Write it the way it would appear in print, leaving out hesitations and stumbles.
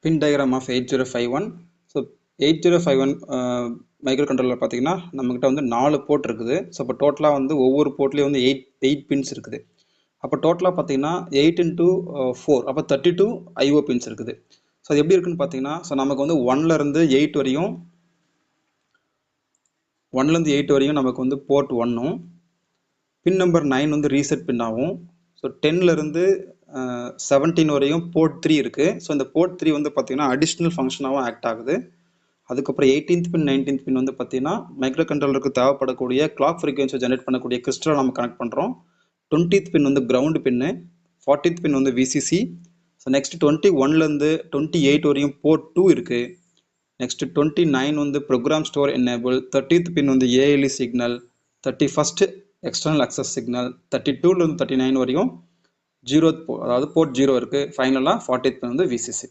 Bin diagram of 8051. So 8051 microcontroller பார்த்தீங்கன்னா நம்மக்கிட்ட வந்து 4 போர்ட் இருக்குது. ஸோ இப்போ டோட்டலாக வந்து ஒவ்வொரு போர்ட்லேயும் வந்து எயிட் பின்ஸ் இருக்குது. அப்போ டோட்டலாக பார்த்தீங்கன்னா 8 × 4 அப்போ 32 ஐஓ பின்ஸ் இருக்குது. ஸோ அது எப்படி இருக்குன்னு பார்த்தீங்கன்னா, ஸோ நமக்கு வந்து 1லேருந்து 8 வரையும் நமக்கு வந்து போர்ட் 1ம், பின் நம்பர் 9 வந்து ரீசெட் பின் ஆகும். ஸோ 10லேருந்து 17 வரையும் போர்ட் 3 இருக்குது. ஸோ இந்த போர்ட் 3 வந்து பார்த்தீங்கன்னா அடிஷ்னல் ஃபங்க்ஷனாகவும் ஆக்ட் ஆகுது. அதுக்கப்புறம் 18th பின் 19th பின் வந்து பார்த்தீங்கன்னா மைக்ரோ கண்ட்ரோலருக்கு தேவைப்படக்கூடிய கிளாக் ஃப்ரீக்வன்சி ஜென்ரேட் பண்ணக்கூடிய கிறிஸ்டலை நம்ம கனெக்ட் பண்ணுறோம். 20th பின் வந்து கிரவுண்டு பின்னு, 40th பின் வந்து விசிசி. ஸோ நெக்ஸ்ட் 21லேருந்து 28 வரையும் போர்ட் 2 இருக்குது. நெக்ஸ்ட் 29 வந்து program store enable, 30th pin வந்து ALE signal, 31st external access signal, 32லேருந்து 39 வரையும் 0th அதாவது போர்ட் 0 இருக்குது. ஃபைனலாக 40th பின் வந்து விசிசி.